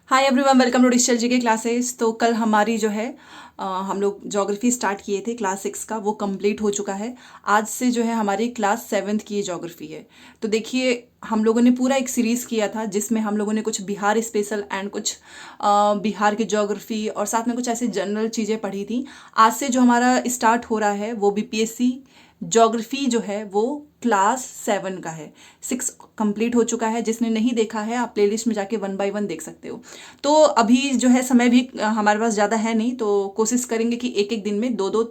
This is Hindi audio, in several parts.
Hi everyone, welcome to digital GK classes. तो कल हमारी जो है हम लोग ज्योग्राफी स्टार्ट किए थे क्लास 6 का, वो कंप्लीट हो चुका है। आज से जो है हमारी क्लास 7th की ज्योग्राफी है। तो देखिए, हम लोगों ने पूरा एक सीरीज़ किया था जिसमें हम लोगों ने कुछ बिहार स्पेशल एंड कुछ बिहार की ज्योग्राफी और साथ में कुछ ऐसे जनरल चीज़ें पढ़ी थी। आज से जो हमारा स्टार्ट हो रहा है वो बीपीएससी ज्योग्राफी जो है वो क्लास 7 का है। 6 कंप्लीट हो चुका है। जिसने नहीं देखा है आप प्लेलिस्ट में जाके 1 बाय 1 देख सकते हो। तो अभी जो है समय भी हमारे पास ज़्यादा है नहीं, तो कोशिश करेंगे कि एक एक दिन में 2-2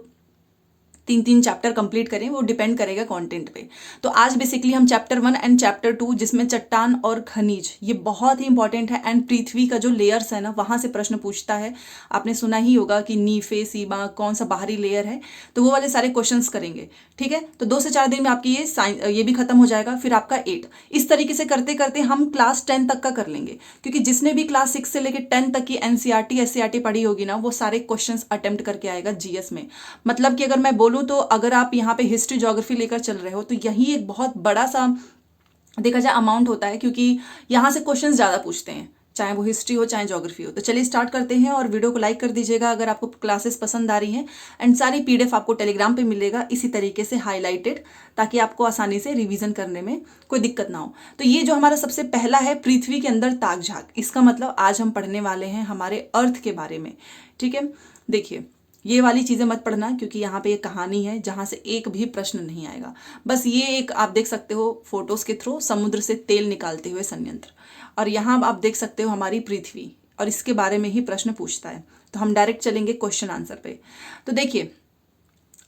3-3 चैप्टर कंप्लीट करें। वो डिपेंड करेगा कंटेंट पे। तो आज बेसिकली हम चैप्टर 1 एंड चैप्टर 2, जिसमें चट्टान और खनिज, ये बहुत ही इंपॉर्टेंट है। एंड पृथ्वी का जो लेयर्स है ना, वहाँ से प्रश्न पूछता है। आपने सुना ही होगा कि नीफे सीमा कौन सा बाहरी लेयर है, तो वो वाले सारे क्वेश्चंस करेंगे। ठीक है, तो 2 से 4 दिन में आपकी ये भी खत्म हो जाएगा, फिर आपका 8। इस तरीके से करते करते हम क्लास 10 तक का कर लेंगे, क्योंकि जिसने भी क्लास 6 से लेकर 10 तक की एनसीईआरटी एससीईआरटी पढ़ी होगी ना, वो सारे क्वेश्चंस अटेम्प्ट करके आएगा जीएस में। मतलब कि अगर मैं बोलूँ तो अगर आप यहाँ पे हिस्ट्री ज्योग्राफी लेकर चल रहे हो तो यही एक बहुत बड़ा सा देखा जाए अमाउंट होता है, क्योंकि यहाँ से क्वेश्चंस ज़्यादा पूछते हैं, चाहे वो हिस्ट्री हो चाहे ज्योग्राफी हो। तो चलिए स्टार्ट करते हैं, और वीडियो को लाइक कर दीजिएगा अगर आपको क्लासेस पसंद आ रही हैं। एंड सारी पीडीएफ आपको टेलीग्राम पे मिलेगा इसी तरीके से हाईलाइटेड, ताकि आपको आसानी से रिवीजन करने में कोई दिक्कत ना हो। तो ये जो हमारा सबसे पहला है, पृथ्वी के अंदर ताक झांक, इसका मतलब आज हम पढ़ने वाले हैं हमारे अर्थ के बारे में। ठीक है, देखिए ये वाली चीज़ें मत पढ़ना, क्योंकि यहाँ पे एक कहानी है जहाँ से एक भी प्रश्न नहीं आएगा। बस ये एक आप देख सकते हो फोटोज के थ्रू समुद्र से तेल निकालते हुए संयंत्र, और यहाँ आप देख सकते हो हमारी पृथ्वी, और इसके बारे में ही प्रश्न पूछता है। तो हम डायरेक्ट चलेंगे क्वेश्चन आंसर पे। तो देखिए,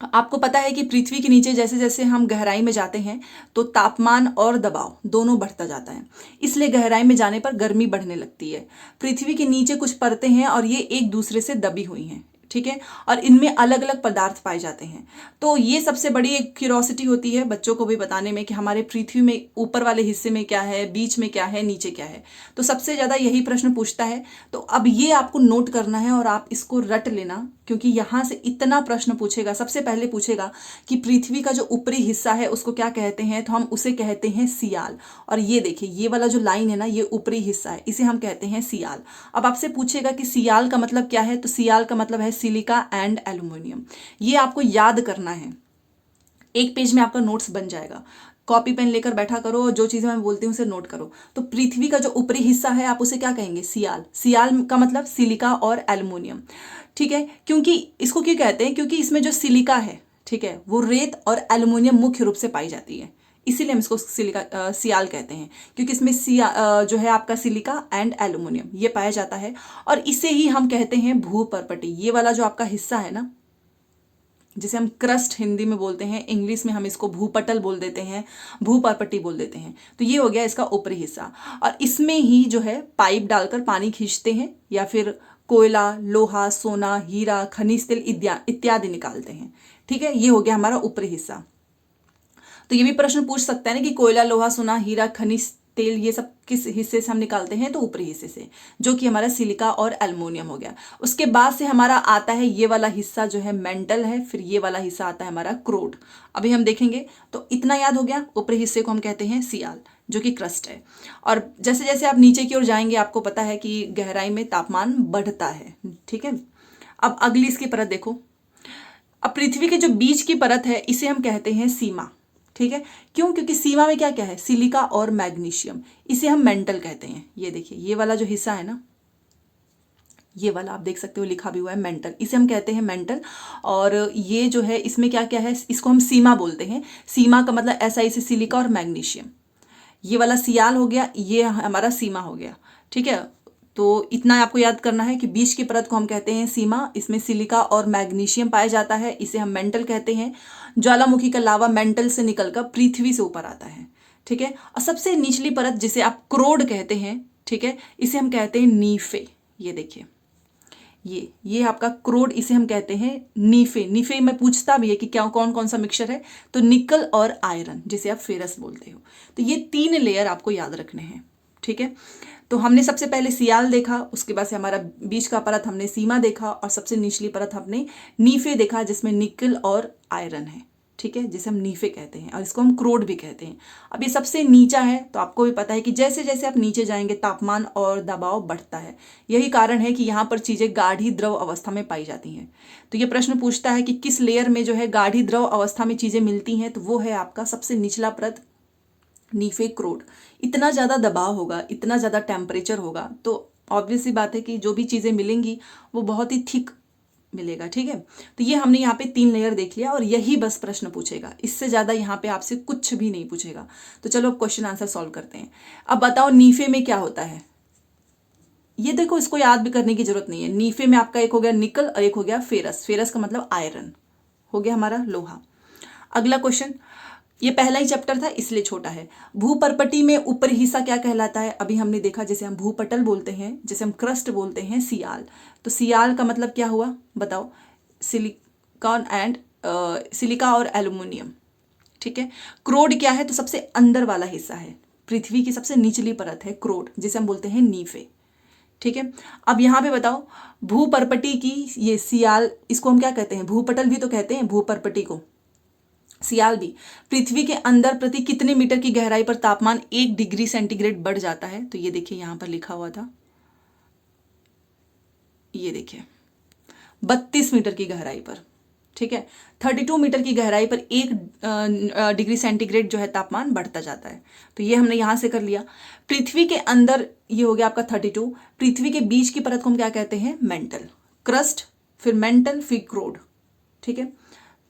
आपको पता है कि पृथ्वी के नीचे जैसे जैसे हम गहराई में जाते हैं तो तापमान और दबाव दोनों बढ़ता जाता है, इसलिए गहराई में जाने पर गर्मी बढ़ने लगती है। पृथ्वी के नीचे कुछ परतें हैं और ये एक दूसरे से दबी हुई हैं। ठीक है, और इनमें अलग अलग पदार्थ पाए जाते हैं। तो ये सबसे बड़ी एक क्यूरोसिटी होती है बच्चों को भी बताने में कि हमारे पृथ्वी में ऊपर वाले हिस्से में क्या है, बीच में क्या है, नीचे क्या है। तो सबसे ज़्यादा यही प्रश्न पूछता है। तो अब ये आपको नोट करना है और आप इसको रट लेना, क्योंकि यहाँ से इतना प्रश्न पूछेगा। सबसे पहले पूछेगा कि पृथ्वी का जो ऊपरी हिस्सा है उसको क्या कहते हैं, तो हम उसे कहते हैं सियाल। और ये देखिए, ये वाला जो लाइन है ना, ये ऊपरी हिस्सा है, इसे हम कहते हैं सियाल। अब आपसे पूछेगा कि सियाल का मतलब क्या है, तो सियाल का मतलब है सिलिका एंड एल्यूमिनियम। ये आपको याद करना है, एक पेज में आपका नोट्स बन जाएगा। कॉपी पेन लेकर बैठा करो और जो चीज़ें मैं बोलती हूँ उसे नोट करो। तो पृथ्वी का जो ऊपरी हिस्सा है आप उसे क्या कहेंगे, सियाल। सियाल का मतलब सिलिका और एल्यूमिनियम। ठीक है, क्योंकि इसको क्यों कहते हैं, क्योंकि इसमें जो सिलिका है, ठीक है, वो रेत और एल्यूमिनियम मुख्य रूप से पाई जाती है, इसीलिए हम इसको सिलिका सियाल कहते हैं, क्योंकि इसमें जो है आपका सिलिका एंड एल्यूमिनियम ये पाया जाता है। और इसे ही हम कहते हैं भूपर्पटी। ये वाला जो आपका हिस्सा है ना, जिसे हम क्रस्ट हिंदी में बोलते हैं, इंग्लिश में हम इसको भूपटल बोल देते हैं, भूपर्पटी बोल देते हैं। तो ये हो गया इसका ऊपरी हिस्सा, और इसमें ही जो है पाइप डालकर पानी खींचते हैं, या फिर कोयला, लोहा, सोना, हीरा, खनिज तेल इत्यादि निकालते हैं। ठीक है, ये हो गया हमारा ऊपरी हिस्सा। तो ये भी प्रश्न पूछ सकता है ना कि कोयला, लोहा, सोना, हीरा, खनिज तेल ये सब किस हिस्से से हम निकालते हैं, तो ऊपरी हिस्से से, जो कि हमारा सिलिका और एल्युमिनियम हो गया। उसके बाद से हमारा आता है ये वाला हिस्सा जो है मेंटल है, फिर ये वाला हिस्सा आता है हमारा क्रोड। अभी हम देखेंगे। तो इतना याद हो गया, ऊपरी हिस्से को हम कहते हैं सियाल, जो कि क्रस्ट है। और जैसे जैसे आप नीचे की ओर जाएंगे आपको पता है कि गहराई में तापमान बढ़ता है। ठीक है, अब अगली इसकी परत देखो। अब पृथ्वी के जो बीच की परत है इसे हम कहते हैं सीमा। ठीक है, क्यों, क्योंकि सीमा में क्या क्या है, सिलिका और मैग्नीशियम, इसे हम मेंटल कहते हैं। ये देखिए, ये वाला जो हिस्सा है ना, ये वाला आप देख सकते हो लिखा भी हुआ है मेंटल, इसे हम कहते हैं मेंटल। और ये जो है इसमें क्या क्या है, इसको हम सीमा बोलते हैं। सीमा का मतलब ऐसा, इसे सिलिका और मैग्नीशियम। ये वाला सियाल हो गया, ये हमारा सीमा हो गया। ठीक है, तो इतना आपको याद करना है कि बीच की परत को हम कहते हैं सीमा, इसमें सिलिका और मैग्नीशियम पाया जाता है, इसे हम मेंटल कहते हैं। ज्वालामुखी का लावा मेंटल से निकलकर पृथ्वी से ऊपर आता है। ठीक है, और सबसे निचली परत जिसे आप क्रोड कहते हैं, ठीक है, इसे हम कहते हैं नीफे। ये देखिए, ये आपका क्रोड, इसे हम कहते हैं नीफे। नीफे में पूछता भी है कि क्या कौन कौन सा मिक्सचर है, तो निकल और आयरन, जिसे आप फेरस बोलते हो। तो ये 3 लेयर आपको याद रखने हैं। ठीक है, तो हमने सबसे पहले सियाल देखा, उसके बाद से हमारा बीच का परत हमने सीमा देखा, और सबसे निचली परत हमने नीफे देखा, जिसमें निकल और आयरन है। ठीक है, जिसे हम नीफे कहते हैं और इसको हम क्रोड भी कहते हैं। अब ये सबसे नीचा है, तो आपको भी पता है कि जैसे जैसे आप नीचे जाएंगे तापमान और दबाव बढ़ता है। यही कारण है कि यहाँ पर चीज़ें गाढ़ी द्रव अवस्था में पाई जाती हैं। तो ये प्रश्न पूछता है कि किस लेयर में जो है गाढ़ी द्रव अवस्था में चीज़ें मिलती हैं, तो वो है आपका सबसे निचला परत नीफे क्रोड। इतना ज़्यादा दबाव होगा, इतना ज़्यादा टेम्परेचर होगा, तो ऑब्वियस सी बात है कि जो भी चीज़ें मिलेंगी वो बहुत ही थिक मिलेगा। ठीक है, तो ये हमने यहाँ पे 3 लेयर देख लिया और यही बस प्रश्न पूछेगा, इससे ज़्यादा यहाँ पे आपसे कुछ भी नहीं पूछेगा। तो चलो अब क्वेश्चन आंसर सॉल्व करते हैं। अब बताओ नीफे में क्या होता है। ये देखो, इसको याद भी करने की जरूरत नहीं है। नीफे में आपका एक हो गया निकल और एक हो गया फेरस। फेरस का मतलब आयरन, हो गया हमारा लोहा। अगला क्वेश्चन, ये पहला ही चैप्टर था इसलिए छोटा है। भूपर्पटी में ऊपरी हिस्सा क्या कहलाता है। अभी हमने देखा, जैसे हम भूपटल बोलते हैं, जैसे हम क्रस्ट बोलते हैं, सियाल। तो सियाल का मतलब क्या हुआ बताओ, सिलिकॉन एंड सिलिका और एल्यूमिनियम। ठीक है, क्रोड क्या है, तो सबसे अंदर वाला हिस्सा है, पृथ्वी की सबसे निचली परत है क्रोड, जिसे हम बोलते हैं नीफे। ठीक है, अब यहाँ पे बताओ भूपर्पटी की ये सियाल, इसको हम क्या कहते हैं, भूपटल भी तो कहते हैं भूपर्पटी को, सियाल भी। पृथ्वी के अंदर प्रति कितने मीटर की गहराई पर तापमान 1 डिग्री सेंटीग्रेड बढ़ जाता है। तो ये देखिए यहां पर लिखा हुआ था, ये देखिए 32 मीटर की गहराई पर। ठीक है, 32 मीटर की गहराई पर 1 डिग्री सेंटीग्रेड जो है तापमान बढ़ता जाता है। तो ये हमने यहां से कर लिया। पृथ्वी के अंदर ये हो गया आपका 32। पृथ्वी के बीच की परत को हम क्या कहते हैं, मेंटल। क्रस्ट, फिर मेंटल, फिर क्रोड। ठीक है,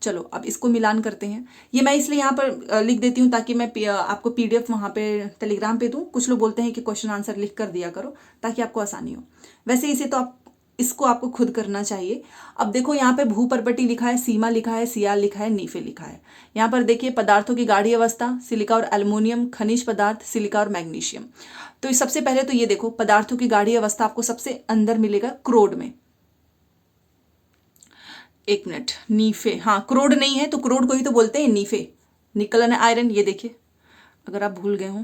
चलो अब इसको मिलान करते हैं। ये मैं इसलिए यहाँ पर लिख देती हूँ ताकि मैं आपको PDF वहाँ पे टेलीग्राम पे दूँ। कुछ लोग बोलते हैं कि क्वेश्चन आंसर लिख कर दिया करो ताकि आपको आसानी हो। वैसे इसे तो आप इसको आपको खुद करना चाहिए। अब देखो यहाँ पे भूपर्पटी लिखा है, सीमा लिखा है, सियाल लिखा है, नीफे लिखा है। यहाँ पर देखिए पदार्थों की गाढ़ी अवस्था, सिलिका और एल्युमिनियम। खनिज पदार्थ, सिलिका और मैग्नीशियम। तो सबसे पहले तो ये देखो, पदार्थों की गाढ़ी अवस्था आपको सबसे अंदर मिलेगा क्रोड में। एक मिनट, नीफे, हाँ क्रोड नहीं है तो क्रोड को ही तो बोलते हैं नीफे। निकल एंड आयरन, ये देखिए अगर आप भूल गए हो,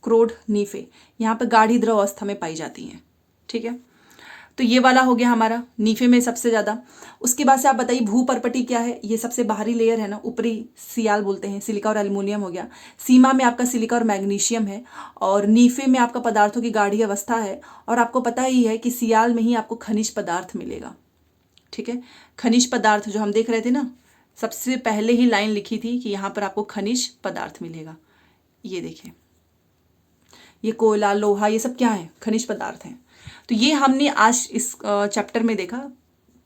क्रोड नीफे यहाँ पे गाढ़ी द्रव अवस्था में पाई जाती हैं। ठीक है, तो ये वाला हो गया हमारा नीफे में सबसे ज़्यादा। उसके बाद से आप बताइए भूपर्पटी क्या है। ये सबसे बाहरी लेयर है ना, ऊपरी सियाल बोलते हैं, सिलिका और एल्युमिनियम हो गया। सीमा में आपका सिलिका और मैग्नीशियम है, और नीफे में आपका पदार्थों की गाढ़ी अवस्था है। और आपको पता ही है कि सियाल में ही आपको खनिज पदार्थ मिलेगा। ठीक है, खनिज पदार्थ जो हम देख रहे थे ना, सबसे पहले ही लाइन लिखी थी कि यहाँ पर आपको खनिज पदार्थ मिलेगा। ये देखिए, ये कोयला, लोहा, ये सब क्या है, खनिज पदार्थ हैं। तो ये हमने आज इस चैप्टर में देखा,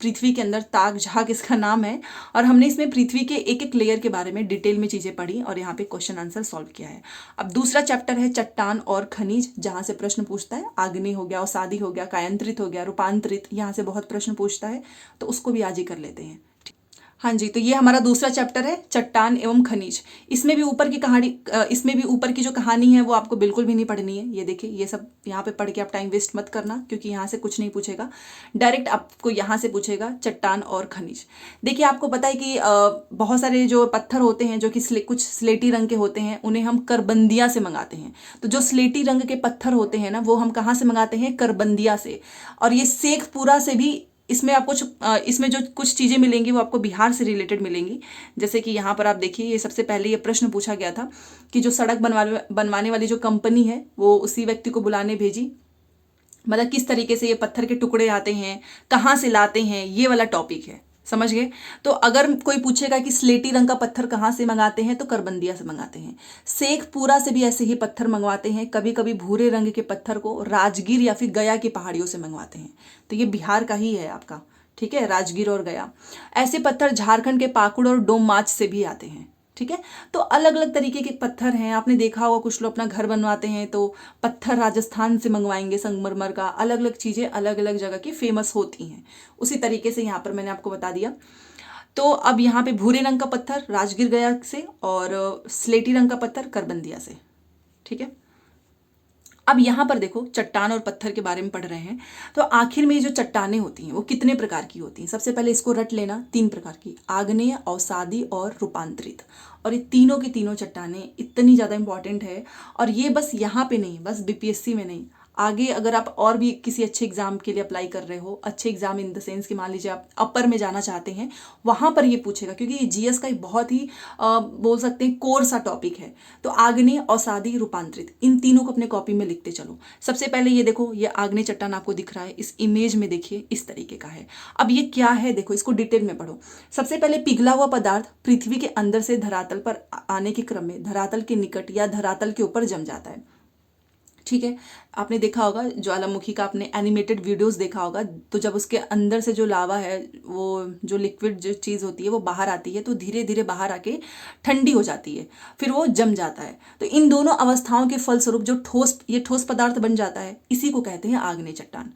पृथ्वी के अंदर ताक झाग इसका नाम है। और हमने इसमें पृथ्वी के एक एक लेयर के बारे में डिटेल में चीज़ें पढ़ी और यहाँ पे क्वेश्चन आंसर सॉल्व किया है। अब दूसरा चैप्टर है चट्टान और खनिज, जहाँ से प्रश्न पूछता है। आग्नेय हो गया, अवसादी हो गया, कायांतरित हो गया, रूपांतरित, यहाँ से बहुत प्रश्न पूछता है, तो उसको भी आज ही कर लेते हैं। हाँ जी, तो ये हमारा दूसरा चैप्टर है चट्टान एवं खनिज। इसमें भी ऊपर की कहानी, इसमें भी ऊपर की जो कहानी है वो आपको बिल्कुल भी नहीं पढ़नी है। ये देखिए, ये सब यहाँ पे पढ़ के आप टाइम वेस्ट मत करना, क्योंकि यहाँ से कुछ नहीं पूछेगा, डायरेक्ट आपको यहाँ से पूछेगा चट्टान और खनिज। देखिए, आपको पता है कि बहुत सारे जो पत्थर होते हैं जो कि कुछ स्लेटी रंग के होते हैं, उन्हें हम करबंदिया से मंगाते हैं। तो जो स्लेटी रंग के पत्थर होते हैं ना, वो हम कहाँ से मंगाते हैं, करबंदिया से। और ये शेखपुरा से भी, इसमें आपको इसमें जो कुछ चीज़ें मिलेंगी वो आपको बिहार से रिलेटेड मिलेंगी। जैसे कि यहाँ पर आप देखिए, ये सबसे पहले ये प्रश्न पूछा गया था कि जो सड़क बनवाने वाली जो कंपनी है वो उसी व्यक्ति को बुलाने भेजी, मतलब किस तरीके से ये पत्थर के टुकड़े आते हैं, कहाँ से लाते हैं, ये वाला टॉपिक है, समझ गए। तो अगर कोई पूछेगा कि स्लेटी रंग का पत्थर कहाँ से मंगाते हैं, तो करबंदिया से मंगाते हैं। शेखपुरा से भी ऐसे ही पत्थर मंगवाते हैं। कभी कभी भूरे रंग के पत्थर को राजगीर या फिर गया की पहाड़ियों से मंगवाते हैं। तो ये बिहार का ही है आपका, ठीक है, राजगीर और गया। ऐसे पत्थर झारखंड के पाकुड़ और डोममाच से भी आते हैं। ठीक है, तो अलग अलग तरीके के पत्थर हैं। आपने देखा होगा कुछ लोग अपना घर बनवाते हैं तो पत्थर राजस्थान से मंगवाएंगे, संगमरमर का। अलग अलग चीज़ें अलग अलग जगह की फेमस होती हैं। उसी तरीके से यहाँ पर मैंने आपको बता दिया। तो अब यहाँ पे भूरे रंग का पत्थर राजगीर गया से, और स्लेटी रंग का पत्थर करबंदिया से। ठीक है, अब यहाँ पर देखो चट्टान और पत्थर के बारे में पढ़ रहे हैं। तो आखिर में ये जो चट्टानें होती हैं वो कितने प्रकार की होती हैं। सबसे पहले इसको रट लेना, 3 प्रकार की, आग्नेय, अवसादी और रूपांतरित। और ये तीनों की तीनों चट्टानें इतनी ज़्यादा इंपॉर्टेंट है। और ये बस यहाँ पे नहीं, बस BPSC में नहीं, आगे अगर आप और भी किसी अच्छे एग्जाम के लिए अप्लाई कर रहे हो, अच्छे एग्जाम इन द सेंस कि मान लीजिए आप अपर में जाना चाहते हैं, वहां पर ये पूछेगा, क्योंकि ये जीएस का एक बहुत ही बोल सकते हैं कोर सा टॉपिक है। तो आग्नेय, अवसादी, रूपांतरित, इन तीनों को अपने कॉपी में लिखते चलो। सबसे पहले ये देखो, ये आग्नेय चट्टान आपको दिख रहा है, इस इमेज में देखिए इस तरीके का है। अब ये क्या है देखो, इसको डिटेल में पढ़ो। सबसे पहले पिघला हुआ पदार्थ पृथ्वी के अंदर से धरातल पर आने के क्रम में धरातल के निकट या धरातल के ऊपर जम जाता है। ठीक है, आपने देखा होगा ज्वालामुखी का, आपने एनिमेटेड वीडियोस देखा होगा, तो जब उसके अंदर से जो लावा है, वो जो लिक्विड जो चीज़ होती है वो बाहर आती है, तो धीरे धीरे बाहर आके ठंडी हो जाती है, फिर वो जम जाता है। तो इन दोनों अवस्थाओं के फलस्वरूप जो ये ठोस पदार्थ बन जाता है, इसी को कहते हैं आग्नेय चट्टान।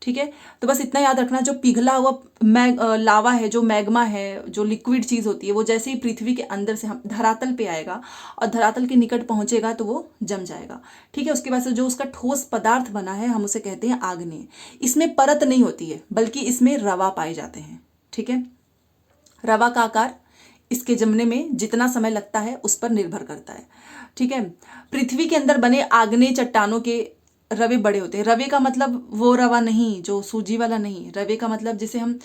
ठीक है, तो बस इतना याद रखना, जो पिघला हुआ लावा है, जो मैग्मा है, जो लिक्विड चीज़ होती है, वो जैसे ही पृथ्वी के अंदर से हम धरातल पे आएगा और धरातल के निकट पहुंचेगा तो वो जम जाएगा। ठीक है, उसके बाद से जो उसका ठोस पदार्थ बना है, हम उसे कहते हैं आग्नेय। इसमें परत नहीं होती है, बल्कि इसमें रवा पाए जाते हैं। ठीक है, रवा का आकार इसके जमने में जितना समय लगता है उस पर निर्भर करता है। ठीक है, पृथ्वी के अंदर बने आग्नेय चट्टानों के रवे बड़े होते हैं। रवे का मतलब वो रवा नहीं जो सूजी वाला नहीं, रवे का मतलब जिसे हम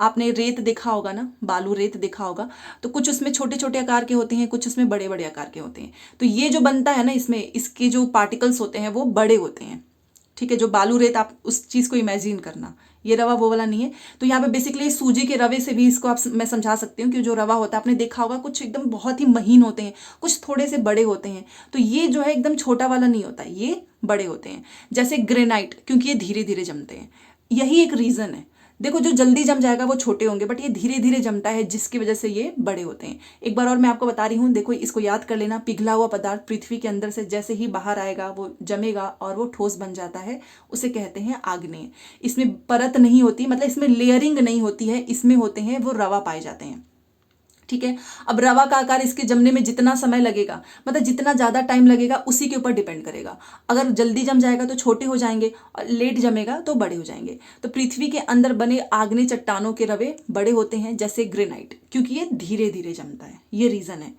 आपने रेत देखा होगा ना, बालू रेत देखा होगा, तो कुछ उसमें छोटे छोटे आकार के होते हैं, कुछ उसमें बड़े बड़े आकार के होते हैं। तो ये जो बनता है ना, इसमें इसके जो पार्टिकल्स होते हैं वो बड़े होते हैं। ठीक है, जो बालू रेत, आप उस चीज़ को इमेजिन करना, ये रवा वो वाला नहीं है। तो यहाँ पे बेसिकली सूजी के रवे से भी इसको मैं समझा सकती हूँ कि जो रवा होता है, आपने देखा होगा, कुछ एकदम बहुत ही महीन होते हैं, कुछ थोड़े से बड़े होते हैं। तो ये जो है एकदम छोटा वाला नहीं होता, ये बड़े होते हैं। जैसे ग्रेनाइट, क्योंकि ये धीरे धीरे जमते हैं, यही एक रीज़न है। देखो, जो जल्दी जम जाएगा वो छोटे होंगे, बट ये धीरे धीरे जमता है, जिसकी वजह से ये बड़े होते हैं। एक बार और मैं आपको बता रही हूँ, देखो इसको याद कर लेना। पिघला हुआ पदार्थ पृथ्वी के अंदर से जैसे ही बाहर आएगा वो जमेगा और वो ठोस बन जाता है, उसे कहते हैं आग्नेय। इसमें परत नहीं होती, मतलब इसमें लेयरिंग नहीं होती है, इसमें होते हैं वो रवा पाए जाते हैं। ठीक है, अब रवा का आकार इसके जमने में जितना समय लगेगा, मतलब जितना ज़्यादा टाइम लगेगा, उसी के ऊपर डिपेंड करेगा। अगर जल्दी जम जाएगा तो छोटे हो जाएंगे, और लेट जमेगा तो बड़े हो जाएंगे। तो पृथ्वी के अंदर बने आग्नेय चट्टानों के रवे बड़े होते हैं, जैसे ग्रेनाइट, क्योंकि ये धीरे धीरे जमता है, ये रीज़न है।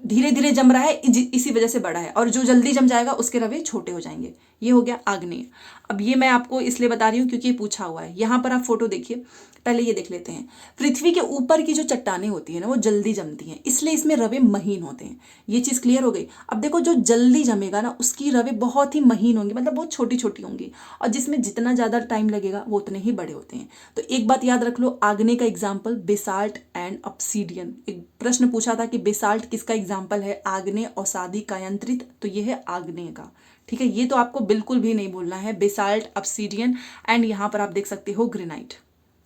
धीरे धीरे जम रहा है, इसी वजह से बड़ा है, और जो जल्दी जम जाएगा उसके रवे छोटे हो जाएंगे। ये हो गया आग्नेय। अब ये मैं आपको इसलिए बता रही हूँ क्योंकि ये पूछा हुआ है। यहाँ पर आप फोटो देखिए, पहले ये देख लेते हैं। पृथ्वी के ऊपर की जो चट्टानें होती है ना, वो जल्दी जमती हैं, इसलिए इसमें रवे महीन होते हैं। ये चीज़ क्लियर हो गई। अब देखो, जो जल्दी जमेगा ना, उसकी रवे बहुत ही महीन होंगी, मतलब बहुत छोटी छोटी होंगी, और जिसमें जितना ज़्यादा टाइम लगेगा वो उतने ही बड़े होते हैं। तो एक बात याद रख लो, आग्नेय का एग्जाम्पल बेसाल्ट एंड ऑब्सीडियन। एक प्रश्न पूछा था कि बेसाल्ट किसका एग्जाम्पल है, आग्नेय, अवसादी, कायांतरित, तो ये है आग्नेय का। ठीक है, ये तो आपको बिल्कुल भी नहीं बोलना है, बेसाल्ट, ऑब्सीडियन, एंड यहाँ पर आप देख सकते हो ग्रेनाइट।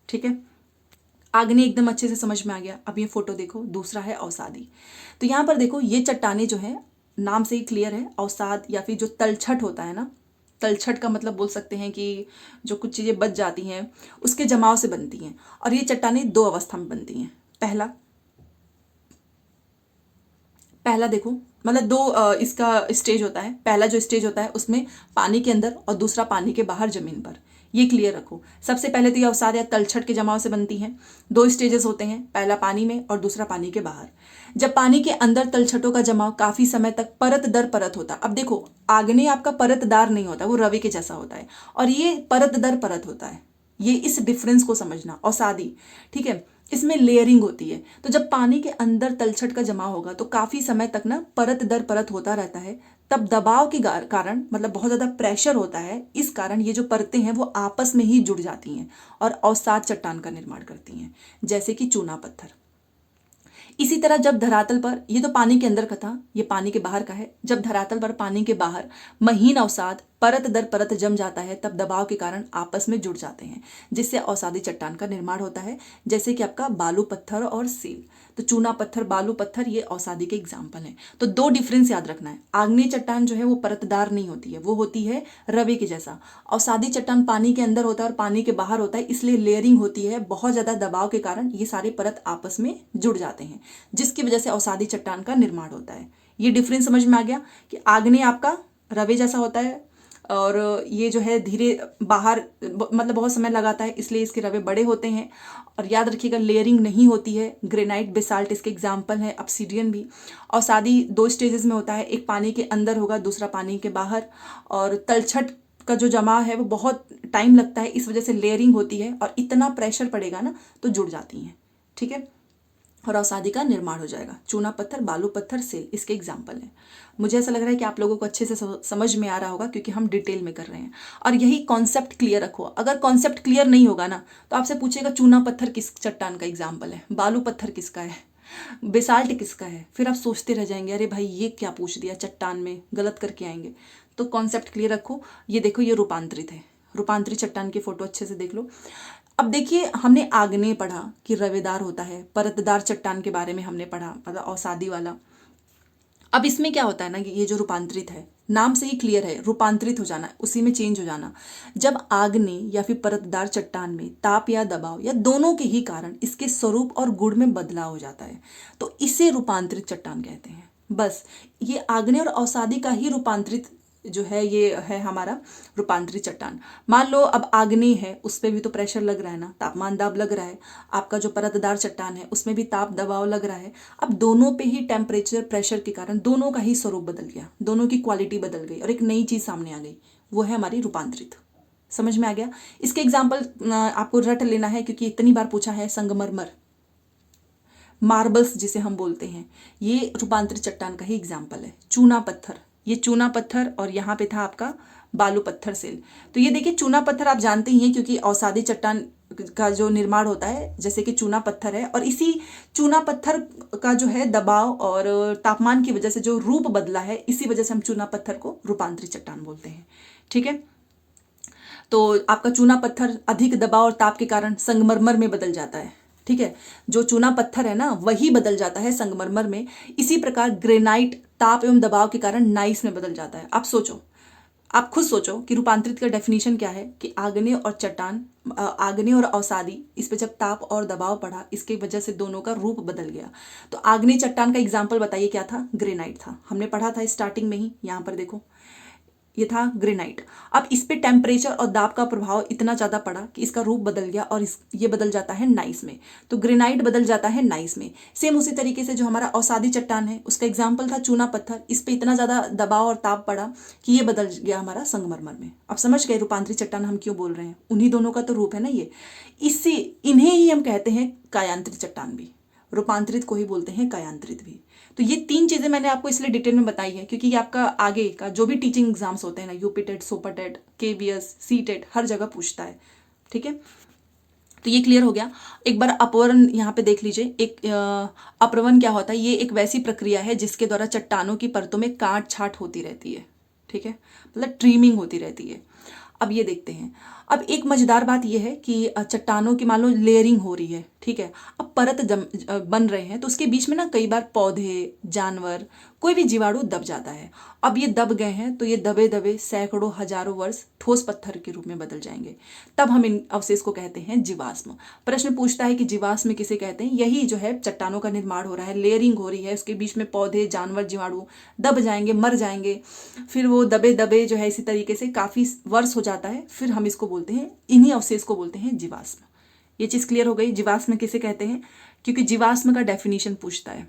ठीक है, आग्नेय एकदम अच्छे से समझ में आ गया। अब ये फोटो देखो, दूसरा है अवसादी। तो यहाँ पर देखो, ये चट्टानें जो है, नाम से ही क्लियर है, अवसाद या फिर जो तलछट होता है ना, तलछट का मतलब बोल सकते हैं कि जो कुछ चीज़ें बच जाती हैं उसके जमाव से बनती हैं। और ये चट्टानें दो अवस्था में बनती हैं। पहला देखो, मतलब दो इसका स्टेज होता है। पहला जो स्टेज होता है उसमें पानी के अंदर, और दूसरा पानी के बाहर जमीन पर। ये क्लियर रखो। सबसे पहले तो ये अवसाद या तलछट के जमाव से बनती हैं। दो स्टेजेस होते हैं, पहला पानी में और दूसरा पानी के बाहर। जब पानी के अंदर तलछटों का जमाव काफी समय तक परत दर परत होता, अब देखो आग्नेय आपका परतदार नहीं होता, वो रवि के जैसा होता है, और ये परत दर परत होता है। ये इस डिफरेंस को समझना। अवसादी, ठीक है, इसमें लेयरिंग होती है। तो जब पानी के अंदर तलछट का जमाव होगा तो काफी समय तक ना परत दर परत होता रहता है। तब दबाव के कारण, मतलब बहुत ज्यादा प्रेशर होता है, इस कारण ये जो परतें हैं वो आपस में ही जुड़ जाती हैं और अवसाद चट्टान का निर्माण करती हैं, जैसे कि चूना पत्थर। इसी तरह जब धरातल पर, ये तो पानी के अंदर का था, ये पानी के बाहर का है। जब धरातल पर पानी के बाहर महीन अवसाद परत दर परत जम जाता है, तब दबाव के कारण आपस में जुड़ जाते हैं, जिससे अवसादी चट्टान का निर्माण होता है, जैसे कि आपका बालू पत्थर और सील। तो चूना पत्थर, बालू पत्थर, ये अवसादी के एग्जाम्पल हैं। तो दो डिफरेंस याद रखना है। आग्नेय चट्टान जो है वो परतदार नहीं होती है, वो होती है रवे के जैसा। अवसादी चट्टान पानी के अंदर होता है और पानी के बाहर होता है, इसलिए लेयरिंग होती है। बहुत ज्यादा दबाव के कारण ये सारे परत आपस में जुड़ जाते हैं, जिसकी वजह से अवसादी चट्टान का निर्माण होता है। ये डिफरेंस समझ में आ गया कि आग्नेय आपका रवे जैसा होता है, और ये जो है धीरे बाहर मतलब बहुत समय लगाता है, इसलिए इसके रवे बड़े होते हैं। और याद रखिएगा लेयरिंग नहीं होती है। ग्रेनाइट, बेसाल्ट इसके एग्जाम्पल है, ऑब्सीडियन भी। और शादी 2 स्टेजेस में होता है, एक पानी के अंदर होगा, दूसरा पानी के बाहर। और तलछट का जो जमा है वो बहुत टाइम लगता है, इस वजह से लेयरिंग होती है और इतना प्रेशर पड़ेगा ना तो जुड़ जाती हैं। ठीक है, और अवसादी का निर्माण हो जाएगा। चूना पत्थर, बालू पत्थर, सेल इसके एग्जाम्पल हैं। मुझे ऐसा लग रहा है कि आप लोगों को अच्छे से समझ में आ रहा होगा, क्योंकि हम डिटेल में कर रहे हैं। और यही कॉन्सेप्ट क्लियर रखो। अगर कॉन्सेप्ट क्लियर नहीं होगा ना तो आपसे पूछेगा चूना पत्थर किस चट्टान का एग्जाम्पल है, बालू पत्थर किसका है, बेसाल्ट किसका है। फिर आप सोचते रह जाएंगे, अरे भाई ये क्या पूछ दिया, चट्टान में गलत करके आएंगे। तो कॉन्सेप्ट क्लियर रखो। ये देखो, ये रूपांतरित है, रूपांतरित चट्टान की फोटो अच्छे से देख लो। अब देखिए, हमने आग्नेय पढ़ा कि रवेदार होता है, परतदार चट्टान के बारे में हमने पढ़ा, मतलब अवसादी वाला। अब इसमें क्या होता है ना कि ये जो रूपांतरित है, नाम से ही क्लियर है, रूपांतरित हो जाना, उसी में चेंज हो जाना। जब आग्नेय या फिर परतदार चट्टान में ताप या दबाव या दोनों के ही कारण इसके स्वरूप और गुण में बदलाव हो जाता है, तो इसे रूपांतरित चट्टान कहते हैं। बस ये आग्नेय और अवसादी का ही रूपांतरित जो है, ये है हमारा रूपांतरित चट्टान। मान लो अब आग्नेय है, उस पर भी तो प्रेशर लग रहा है ना, तापमान दाब लग रहा है। आपका जो परतदार चट्टान है उसमें भी ताप दबाव लग रहा है। अब दोनों पे ही टेम्परेचर प्रेशर के कारण दोनों का ही स्वरूप बदल गया, दोनों की क्वालिटी बदल गई और एक नई चीज सामने आ गई, वो है हमारी रूपांतरित। समझ में आ गया? इसके एग्जाम्पल आपको रट लेना है, क्योंकि इतनी बार पूछा है। संगमरमर, मार्बल्स जिसे हम बोलते हैं, ये रूपांतरित चट्टान का ही एग्जाम्पल है। चूना पत्थर, ये चूना पत्थर, और यहाँ पे था आपका बालू पत्थर, सेल। तो ये देखिए, चूना पत्थर आप जानते ही हैं, क्योंकि अवसादी चट्टान का जो निर्माण होता है जैसे कि चूना पत्थर है, और इसी चूना पत्थर का जो है दबाव और तापमान की वजह से जो रूप बदला है, इसी वजह से हम चूना पत्थर को रूपांतरित चट्टान बोलते हैं। ठीक है, तो आपका चूना पत्थर अधिक दबाव और ताप के कारण संगमरमर में बदल जाता है। ठीक है, जो चूना पत्थर है ना वही बदल जाता है संगमरमर में। इसी प्रकार ग्रेनाइट ताप एवं दबाव के कारण नाइस में बदल जाता है। आप सोचो, आप खुद सोचो कि रूपांतरित का डेफिनेशन क्या है, कि आग्नेय और चट्टान, आग्नेय और अवसादी, इस पे जब ताप और दबाव पड़ा, इसके वजह से दोनों का रूप बदल गया। तो आग्नेय चट्टान का एग्जाम्पल बताइए क्या था? ग्रेनाइट था, हमने पढ़ा था स्टार्टिंग में ही। यहाँ पर देखो, ये था ग्रेनाइट। अब इस पे टेम्परेचर और दाब का प्रभाव इतना ज़्यादा पड़ा कि इसका रूप बदल गया, और ये बदल जाता है नाइस में। तो ग्रेनाइट बदल जाता है नाइस में। सेम उसी तरीके से जो हमारा अवसादी चट्टान है उसका एग्जाम्पल था चूना पत्थर, इस पे इतना ज़्यादा दबाव और ताप पड़ा कि ये बदल गया हमारा संगमरमर में। अब समझ गए रूपांतरित चट्टान हम क्यों बोल रहे हैं? उन्हीं दोनों का तो रूप है ना ये। इससे इन्हें ही हम कहते हैं कायांतरित चट्टान भी, रूपांतरित को ही बोलते हैं कायांतरित भी। तो ये 3 चीज़ें मैंने आपको इसलिए डिटेल में बताई है, क्योंकि ये आपका आगे का जो भी टीचिंग एग्जाम्स होते हैं ना, UP TET, super TET, KVS, C TET, हर जगह पूछता है। ठीक है, तो ये क्लियर हो गया। एक बार अपवरण यहाँ पे देख लीजिए। एक अपरवन क्या होता है? ये एक वैसी प्रक्रिया है जिसके द्वारा चट्टानों की परतों में काट छाट होती रहती है। ठीक है, मतलब ट्रीमिंग होती रहती है। अब ये देखते हैं। अब एक मजेदार बात यह है कि चट्टानों की मान लो लेयरिंग हो रही है। ठीक है, अब परत बन रहे हैं, तो उसके बीच में ना कई बार पौधे, जानवर, कोई भी जीवाणु दब जाता है। अब ये दब गए हैं तो ये दबे दबे सैकड़ों हजारों वर्ष ठोस पत्थर के रूप में बदल जाएंगे। तब हम इन अवशेष को कहते हैं जीवाश्म। प्रश्न पूछता है कि जीवाश्म किसे कहते हैं? यही जो है चट्टानों का निर्माण हो रहा है, लेयरिंग हो रही है, उसके बीच में पौधे, जानवर, जीवाणु दब जाएंगे, मर जाएंगे, फिर वो दबे दबे जो है इसी तरीके से काफी वर्ष हो जाता है, फिर हम इसको बोलते हैं, इन्हीं अवशेष को बोलते हैं जीवाश्म। ये चीज क्लियर हो गई? जीवाश्म किसे कहते हैं? क्योंकि जीवाश्म का डेफिनेशन पूछता है।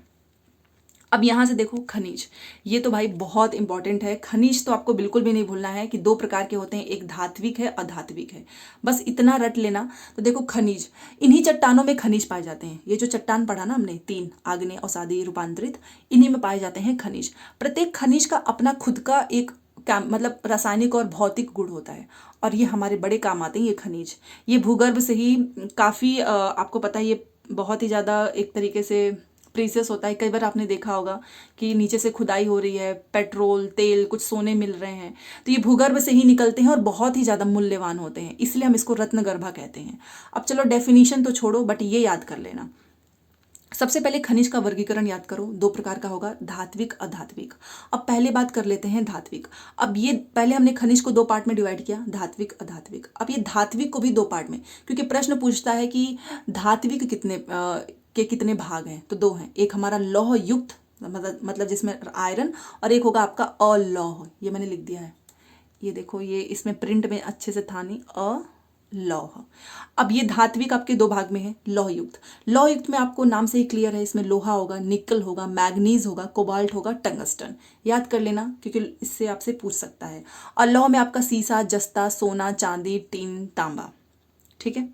अब यहां से देखो, खनिज, ये तो भाई बहुत इंपॉर्टेंट है। खनिज तो आपको बिल्कुल भी नहीं भूलना है कि 2 प्रकार के होते हैं, एक धात्विक है, अधात्विक है। बस इतना रट लेना। तो देखो, खनिज, इन्हीं चट्टानों में खनिज पाए जाते हैं। ये जो चट्टान पढ़ा ना हमने 3, आग्नेय, अवसादी, रूपांतरित, इन्हीं में पाए जाते हैं खनिज। प्रत्येक खनिज का अपना खुद का एक मतलब रासायनिक और भौतिक गुण होता है, और ये हमारे बड़े काम आते हैं ये खनिज। ये भूगर्भ से ही काफ़ी आपको पता है, ये बहुत ही ज़्यादा एक तरीके से प्रीसियस होता है। कई बार आपने देखा होगा कि नीचे से खुदाई हो रही है, पेट्रोल, तेल, कुछ सोने मिल रहे हैं, तो ये भूगर्भ से ही निकलते हैं और बहुत ही ज़्यादा मूल्यवान होते हैं, इसलिए हम इसको रत्नगर्भा कहते हैं। अब चलो डेफिनेशन तो छोड़ो, बट ये याद कर लेना। सबसे पहले खनिज का वर्गीकरण याद करो, 2 प्रकार का होगा, धात्विक, अधात्विक। अब पहले बात कर लेते हैं धात्विक। अब ये पहले हमने खनिज को 2 पार्ट में डिवाइड किया, धात्विक, अधात्विक। अब ये धात्विक को भी 2 पार्ट में, क्योंकि प्रश्न पूछता है कि धात्विक कितने भाग हैं, तो 2 हैं। एक हमारा लौह युक्त, मतलब जिसमें आयरन, और एक होगा आपका अलौह, ये मैंने लिख दिया है, ये देखो, ये इसमें प्रिंट में अच्छे से था नहीं, लौह। अब ये धात्विक आपके दो भाग में है, लौह युक्त। लौह युक्त में आपको नाम से ही क्लियर है, इसमें लोहा होगा, निकल होगा, मैग्नीज होगा, कोबाल्ट होगा, टंगस्टन। याद कर लेना क्योंकि इससे आपसे पूछ सकता है। और लौह में आपका सीसा, जस्ता, सोना, चांदी, टीन, तांबा। ठीक है।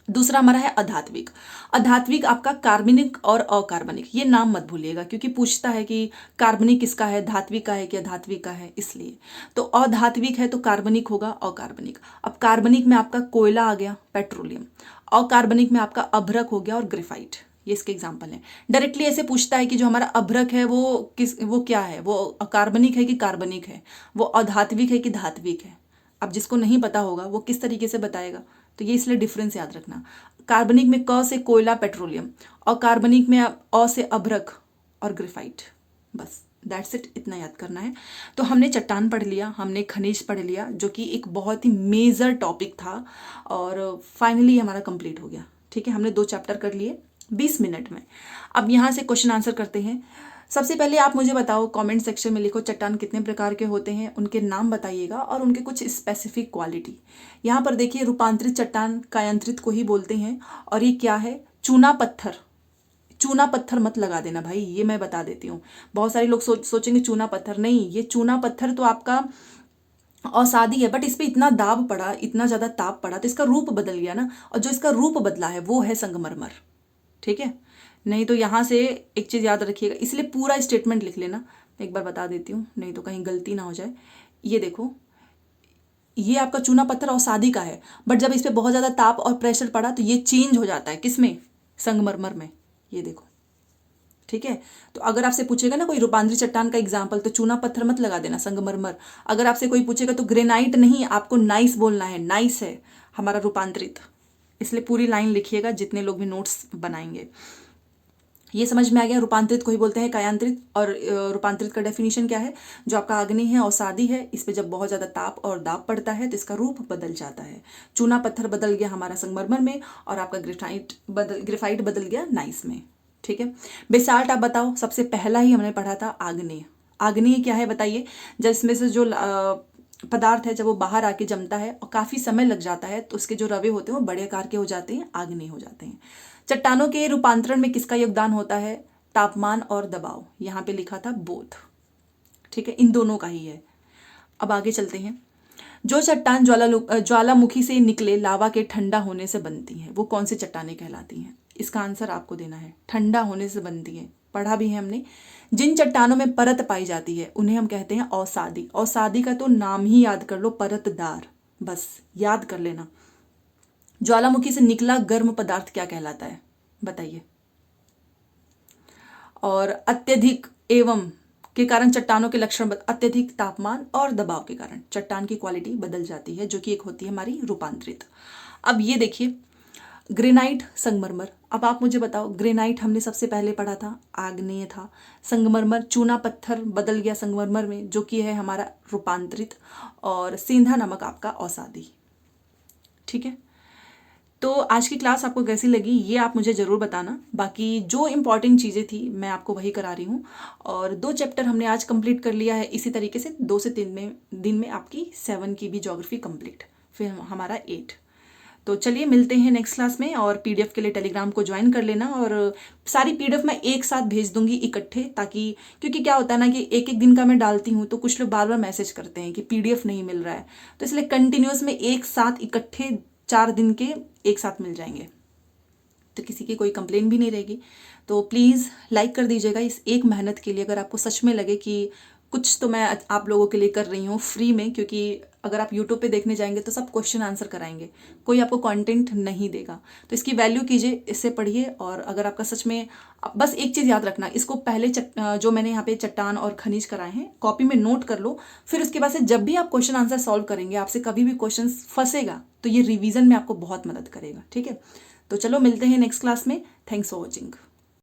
दूसरा हमारा है अधात्विक। अधात्विक आपका कार्बनिक और अकार्बनिक। ये नाम मत भूलिएगा क्योंकि पूछता है कि कार्बनिक किसका है, धात्विक का है कि अधात्विक का है, इसलिए। तो अधात्विक है तो कार्बनिक होगा, अकार्बनिक। अब कार्बनिक में आपका कोयला आ गया, पेट्रोलियम। अकार्बनिक में आपका अभ्रक हो गया और ग्रेफाइट। ये इसके एग्जाम्पल है। डायरेक्टली ऐसे पूछता है कि जो हमारा अभ्रक है वो क्या है, वो अकार्बनिक है कि कार्बनिक है, वो अधात्विक है कि धात्विक है। अब जिसको नहीं पता होगा वो किस तरीके से बताएगा, तो ये इसलिए डिफरेंस याद रखना। कार्बनिक में क से कोयला, पेट्रोलियम, और कार्बनिक में अ से अभ्रक और ग्रेफाइट। बस दैट्स इट, इतना याद करना है। तो हमने चट्टान पढ़ लिया, हमने खनिज पढ़ लिया, जो कि एक बहुत ही मेजर टॉपिक था, और फाइनली हमारा कंप्लीट हो गया। ठीक है, हमने 2 चैप्टर कर लिए 20 मिनट में। अब यहाँ से क्वेश्चन आंसर करते हैं। सबसे पहले आप मुझे बताओ, कमेंट सेक्शन में लिखो चट्टान कितने प्रकार के होते हैं, उनके नाम बताइएगा और उनके कुछ स्पेसिफिक क्वालिटी। यहाँ पर देखिए, रूपांतरित चट्टान कायांतरित को ही बोलते हैं। और ये क्या है, चूना पत्थर। चूना पत्थर मत लगा देना भाई, ये मैं बता देती हूँ। बहुत सारे लोग सोचेंगे चूना पत्थर, नहीं, ये चूना पत्थर तो आपका औसादी है, बट इस पर इतना दाब पड़ा, इतना ज़्यादा ताप पड़ा तो इसका रूप बदल गया ना, और जो इसका रूप बदला है वो है संगमरमर। ठीक है, नहीं तो यहाँ से एक चीज़ याद रखिएगा, इसलिए पूरा स्टेटमेंट लिख लेना। एक बार बता देती हूँ, नहीं तो कहीं गलती ना हो जाए। ये देखो, ये आपका चूना पत्थर औसादी का है, बट जब इस पर बहुत ज़्यादा ताप और प्रेशर पड़ा तो ये चेंज हो जाता है, किसमें, संगमरमर में। ये देखो, ठीक है। तो अगर आपसे पूछेगा ना कोई रूपांतरित चट्टान का एग्जाम्पल, तो चूना पत्थर मत लगा देना, संगमरमर। अगर आपसे कोई पूछेगा तो ग्रेनाइट नहीं, आपको नाइस बोलना है, नाइस है हमारा रूपांतरित। इसलिए पूरी लाइन लिखिएगा जितने लोग भी नोट्स बनाएंगे। ये समझ में आ गया, रूपांतरित को ही बोलते हैं कायांतरित। और रूपांतरित का डेफिनेशन क्या है, जो आपका अग्नि है, औसादी है, इस पे जब बहुत ज़्यादा ताप और दाब पड़ता है तो इसका रूप बदल जाता है। चूना पत्थर बदल गया हमारा संगमरमर में, और आपका ग्रेफाइट बदल गया नाइस में। ठीक है। बेसाल्ट आप बताओ, सबसे पहला ही हमने पढ़ा था आग्नेय। आग्नेय क्या है बताइए, जब इसमें से जो पदार्थ है जब वो बाहर आके जमता है और काफ़ी समय लग जाता है तो उसके जो रवे होते हैं वो बड़े आकार के हो जाते हैं, आग्नेय हो जाते हैं। चट्टानों के रूपांतरण में किसका योगदान होता है, तापमान और दबाव। यहाँ पे लिखा था बोथ। ठीक है, इन दोनों का ही है। अब आगे चलते हैं। जो चट्टान ज्वालामुखी से निकले लावा के ठंडा होने से बनती हैं, वो कौन सी चट्टानें कहलाती हैं। इसका आंसर आपको देना है, ठंडा होने से बनती है, पढ़ा भी है हमने। जिन चट्टानों में परत पाई जाती है उन्हें हम कहते हैं औसादी। औसादी का तो नाम ही याद कर लो, परतदार, बस याद कर लेना। ज्वालामुखी से निकला गर्म पदार्थ क्या कहलाता है बताइए। और अत्यधिक एवं के कारण चट्टानों के लक्षण, अत्यधिक तापमान और दबाव के कारण चट्टान की क्वालिटी बदल जाती है, जो कि एक होती है हमारी रूपांतरित। अब ये देखिए, ग्रेनाइट, संगमरमर। अब आप मुझे बताओ, ग्रेनाइट हमने सबसे पहले पढ़ा था, आग्नेय था। संगमरमर, चूना पत्थर बदल गया संगमरमर में, जो कि है हमारा रूपांतरित। और सेंधा नमक आपका औसादी। ठीक है, तो आज की क्लास आपको कैसी लगी ये आप मुझे ज़रूर बताना। बाकी जो इम्पॉर्टेंट चीज़ें थी मैं आपको वही करा रही हूँ। और 2 चैप्टर हमने आज कंप्लीट कर लिया है। इसी तरीके से 2 से 3 दिन में आपकी 7 की भी ज्योग्राफी कंप्लीट, फिर हमारा 8। तो चलिए मिलते हैं नेक्स्ट क्लास में। और पीडीएफ के लिए टेलीग्राम को ज्वाइन कर लेना, और सारी पीडीएफ मैं एक साथ भेज दूंगी इकट्ठे, ताकि क्योंकि क्या होता है ना कि एक दिन का मैं डालती हूँ तो कुछ लोग बार बार मैसेज करते हैं कि पीडीएफ नहीं मिल रहा है, तो इसलिए कंटिन्यूस में एक साथ इकट्ठे 4 दिन के एक साथ मिल जाएंगे, तो किसी की कोई कंप्लेन भी नहीं रहेगी। तो प्लीज़ लाइक कर दीजिएगा इस एक मेहनत के लिए, अगर आपको सच में लगे कि कुछ तो मैं आप लोगों के लिए कर रही हूँ फ्री में। क्योंकि अगर आप यूट्यूब पे देखने जाएंगे तो सब क्वेश्चन आंसर कराएंगे, कोई आपको कंटेंट नहीं देगा। तो इसकी वैल्यू कीजिए, इससे पढ़िए। और अगर आपका सच में, बस एक चीज़ याद रखना, इसको पहले जो मैंने यहाँ पे चट्टान और खनिज कराए हैं कॉपी में नोट कर लो। फिर उसके बाद से जब भी आप क्वेश्चन आंसर सॉल्व करेंगे, आपसे कभी भी क्वेश्चन फंसेगा तो ये रिविजन में आपको बहुत मदद करेगा। ठीक है, तो चलो मिलते हैं नेक्स्ट क्लास में। Thanks for watching.